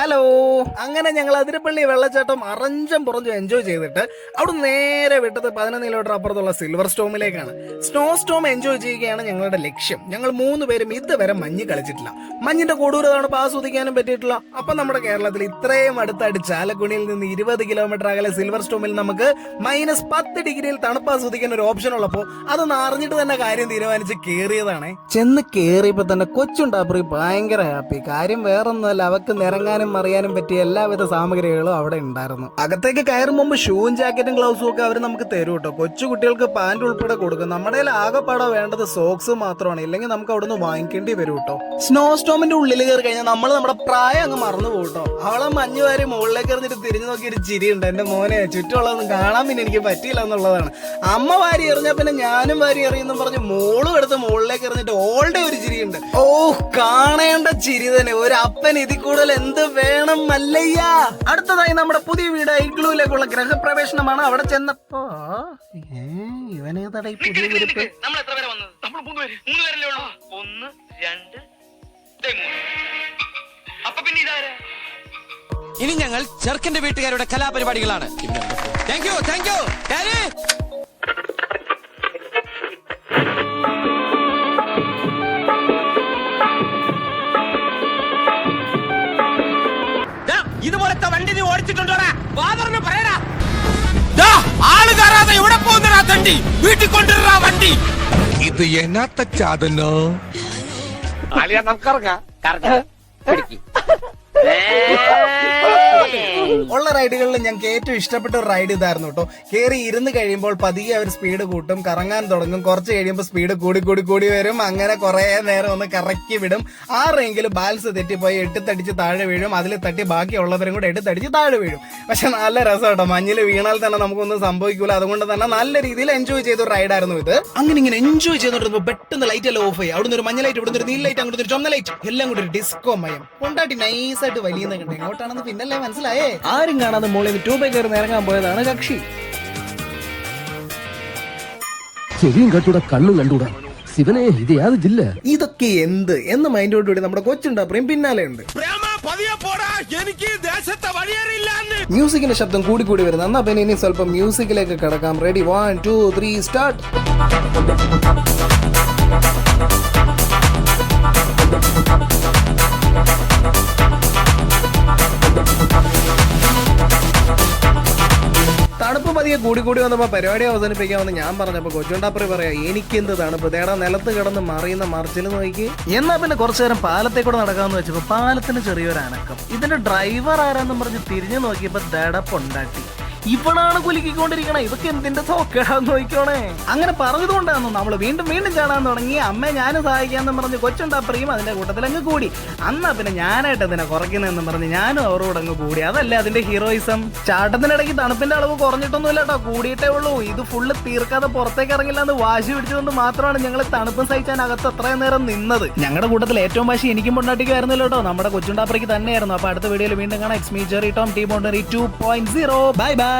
Hello. അങ്ങനെ ഞങ്ങൾ അതിരപ്പള്ളി വെള്ളച്ചാട്ടം അറഞ്ചം പുറഞ്ചും എൻജോയ് ചെയ്തിട്ട് അവിടെ നേരെ വിട്ടത് 11 കിലോമീറ്റർ അപ്പുറത്തുള്ള സിൽവർ സ്റ്റോമിലേക്കാണ്. സ്നോ സ്റ്റോം എൻജോയ് ചെയ്യുകയാണ് ഞങ്ങളുടെ ലക്ഷ്യം. ഞങ്ങൾ 3 പേരും ഇതുവരെ മഞ്ഞ് കളിച്ചിട്ടില്ല, മഞ്ഞിന്റെ കൊടൂര തണുപ്പ് ആസ്വദിക്കാനും പറ്റിയിട്ടില്ല. അപ്പൊ നമ്മുടെ കേരളത്തിൽ ഇത്രയും അടുത്തായിട്ട് ചാലക്കുടിയിൽ നിന്ന് 20 കിലോമീറ്റർ അകലെ സിൽവർ സ്റ്റോമിൽ നമുക്ക് -10 ഡിഗ്രിയിൽ തണുപ്പ് ആസ്വദിക്കാൻ ഒരു ഓപ്ഷൻ ഉള്ളപ്പോ അതൊന്ന് അറിഞ്ഞിട്ട് തന്നെ കാര്യം തീരുമാനിച്ച് കേറിയതാണ്. ചെന്ന് കേറിയപ്പോ തന്നെ കൊച്ചുണ്ടാപ്പറി ഭയങ്കര ഹാപ്പി. കാര്യം വേറൊന്നുമല്ല, അവക്ക് നിറങ്ങാനും മറിയാനും പറ്റിയ എല്ലാവിധ സാമഗ്രികളും അവിടെ ഉണ്ടായിരുന്നു. അകത്തേക്ക് കയറും മുമ്പ് ഷൂവും ജാക്കറ്റും ഗ്ലൗസും ഒക്കെ അവർ നമുക്ക് തരും കേട്ടോ. കൊച്ചു കുട്ടികൾക്ക് പാന്റ് ഉൾപ്പെടെ കൊടുക്കും. നമ്മുടെ ആകെപ്പാടെ വേണ്ടത് സോക്സ് മാത്രമാണ്, ഇല്ലെങ്കിൽ നമുക്ക് അവിടെ നിന്ന് വാങ്ങിക്കേണ്ടി വരും കേട്ടോ. സ്നോ സ്റ്റോമിന്റെ ഉള്ളിൽ കയറി കഴിഞ്ഞാൽ നമ്മൾ നമ്മുടെ പ്രായം അങ്ങ് മറന്നു പോകട്ടോ. അവളെ മഞ്ഞ് വാരി മുകളിലേക്ക് എറിഞ്ഞിട്ട് തിരിഞ്ഞു നോക്കി ഒരു ചിരിയുണ്ട്. എന്റെ മോനെ ചുറ്റുമുള്ളതൊന്നും കാണാൻ പിന്നെ എനിക്ക് പറ്റിയില്ല എന്നുള്ളതാണ്. അമ്മ വാരി എറിഞ്ഞാ പിന്നെ ഞാനും വാരി എറിയുന്നു പറഞ്ഞ് മോളും എടുത്ത് മുകളിലേക്ക് എറിഞ്ഞിട്ട് ഓളുടെ ഒരു ചിരിയുണ്ട്. ഓ, കാണേണ്ട ചിരി തന്നെ. ഒരു അപ്പൻ ഇതിൽ കൂടുതൽ എന്ത് വേണം മല്ലയ്യ. അടുത്തതായി നമ്മുടെ പുതിയ വീട് ഇഗ്ലൂയിലേക്കുള്ള ഗ്രഹപ്രവേശനമാണ്. അവിടെ ചെന്നപ്പോ ഇവനേതാ പുതിയ വിരിപ്പ്. നമ്മൾ എത്ര പേരെ വന്നത്? നമ്മൾ 3 പേരല്ലേ ഉള്ളൂ. 1 2 3. അപ്പൊ പിന്നെ ഇതാരാ? ഇനി ഞങ്ങൾ ചെറുക്കന്റെ വീട്ടുകാരുടെ കലാപരിപാടികളാണ്. Thank you daddy. ഇതുപോലത്തെ വണ്ടി നീ ഓടിച്ചിട്ടുണ്ടോടാ? ഫാദറിന് പറയടാ. ആള് കയറാതെ ഇവിടെ പോകുന്നടാ തണ്ടി. വീട്ടിൽ കൊണ്ടുവരാ വണ്ടി. ഇത് എന്നാത്ത ചാതനോ? ഉള്ള റൈഡുകളിൽ ഞങ്ങൾക്ക് ഏറ്റവും ഇഷ്ടപ്പെട്ട ഒരു റൈഡ് ഇതായിരുന്നു കേട്ടോ. കയറി ഇരുന്ന് കഴിയുമ്പോൾ പതിയെ അവർ സ്പീഡ് കൂട്ടും, കറങ്ങാൻ തുടങ്ങും. കുറച്ച് കഴിയുമ്പോൾ സ്പീഡ് കൂടി വരും. അങ്ങനെ കുറെ നേരം ഒന്ന് കറക്കി വിടും. ആ റേഞ്ചിൽ ബാലൻസ് തെറ്റിപ്പോയി എടുത്തടിച്ച് താഴെ വീഴും. അതിൽ തട്ടി ബാക്കിയുള്ളവരും കൂടെ എടുത്തടിച്ച് താഴെ വീഴും. പക്ഷെ നല്ല രസം കേട്ടോ. മഞ്ഞിൽ വീണാൽ തന്നെ നമുക്കൊന്നും സംഭവിക്കൂല. അതുകൊണ്ട് തന്നെ നല്ല രീതിയിൽ എൻജോയ് ചെയ്തൊരു റൈഡായിരുന്നു ഇത്. അങ്ങനെ ഇങ്ങനെ എൻജോയ് ചെയ്തോണ്ടിരുന്നപ്പോൾ പെട്ടെന്ന് ലൈറ്റ് എല്ലാം ഓഫ് ആയി. അവിടുന്ന് ഒരു മഞ്ഞ ലൈറ്റ്, ഇവിടുന്ന് ഒരു നീല ലൈറ്റ്, അങ്ങോട്ട് ഒരു ചുമന്ന ലൈറ്റ്, എല്ലാം കൂടി ഒരു ഡിസ്കോ മയം കൊണ്ടാട്ടി നൈസായിട്ട് വലിയ കണ്ടു. എങ്ങോട്ടാണെന്ന് പിന്നല്ലേ മനസ്സിലായേ. ആരും കാണാതെ മോളിൽ 2 ബൈ കയറി ഇറങ്ങാൻ പോയതാണ് കക്ഷി. ചെവിയും കണ്ടൂടാ, കണ്ണും കണ്ടൂടാ. ശിവനെ, ഇത് യാത് ജില്ല. ഇതൊക്കെ എന്ത് എന്ന് മൈൻഡോടുകൂടി നമ്മുടെ കൊച്ചുണ്ടാപ്പറയും പിന്നാലെ ഉണ്ട്. മ്യൂസിക്കിന്റെ ശബ്ദം കൂടി വരുന്ന. എന്നാ പിന്നെ ഇനി സ്വല്പം മ്യൂസിക്കിലേക്ക് കിടക്കാം. Ready, 1 2 3 start. തണുപ്പ് പതിയെ കൂടി വന്നപ്പോ പരിപാടി അവസാനിപ്പിക്കാമെന്ന് ഞാൻ പറഞ്ഞപ്പോ കൊച്ചുണ്ടാപ്പറി പറയാ, എനിക്കെന്ത് തണുപ്പ്, തേടാ നിലത്ത് കിടന്ന് മറിയുന്ന മറിച്ചിൽ നോക്കി. എന്നാ പിന്നെ കുറച്ചു നേരം പാലത്തേക്കൂടെ നടക്കാമെന്ന് വെച്ചപ്പോ പാലത്തിന് ചെറിയൊരു അനക്കം. ഇതിന്റെ ഡ്രൈവർ ആരാന്നും പറഞ്ഞ് തിരിഞ്ഞു നോക്കിയപ്പോ ദടപ്പുണ്ടാക്കി. ഇവളാണ് കുലുക്കിക്കൊണ്ടിരിക്കണേ. ഇതൊക്കെ എന്തിന്റെ തോക്കെടാന്ന് നോക്കിക്കോണേ. അങ്ങനെ പറഞ്ഞതുകൊണ്ടായിരുന്നു നമ്മൾ വീണ്ടും ചാടാൻ തുടങ്ങി. അമ്മ ഞാനും സഹായിക്കാന്ന് പറഞ്ഞ് കൊച്ചുണ്ടാപ്പറിയും അതിന്റെ കൂട്ടത്തിൽ അങ്ങ് കൂടി. അന്നാ പിന്നെ ഞാനായിട്ട് അതിനെ കുറയ്ക്കുന്നതെന്ന് പറഞ്ഞ് ഞാനും അവരോട് അങ്ങ് കൂടി. അതല്ലേ അതിന്റെ ഹീറോയിസം. ചാട്ടത്തിനിടയ്ക്ക് തണുപ്പിന്റെ അളവ് കുറഞ്ഞിട്ടൊന്നുമില്ല കേട്ടോ, കൂടിയിട്ടേ ഉള്ളൂ. ഇത് ഫുള്ള് തീർക്കാതെ പുറത്തേക്ക് ഇറങ്ങില്ല എന്ന് വാശി പിടിച്ചുകൊണ്ട് മാത്രമാണ് ഞങ്ങൾ തണുപ്പ് സഹിച്ചാൻ അകത്ത് അത്രയും നേരം നിന്നത്. ഞങ്ങളുടെ കൂട്ടത്തിൽ ഏറ്റവും വാശി എനിക്കും പൊണ്ടാട്ടിക്കുമായിരുന്നല്ലോ കേട്ടോ, നമ്മുടെ കൊച്ചുണ്ടാപ്പറിക്ക് തന്നെയായിരുന്നു. അപ്പൊ അടുത്ത വീഡിയോയിൽ വീണ്ടും കാണാം. X me Jerry Tom, team 2.0. By.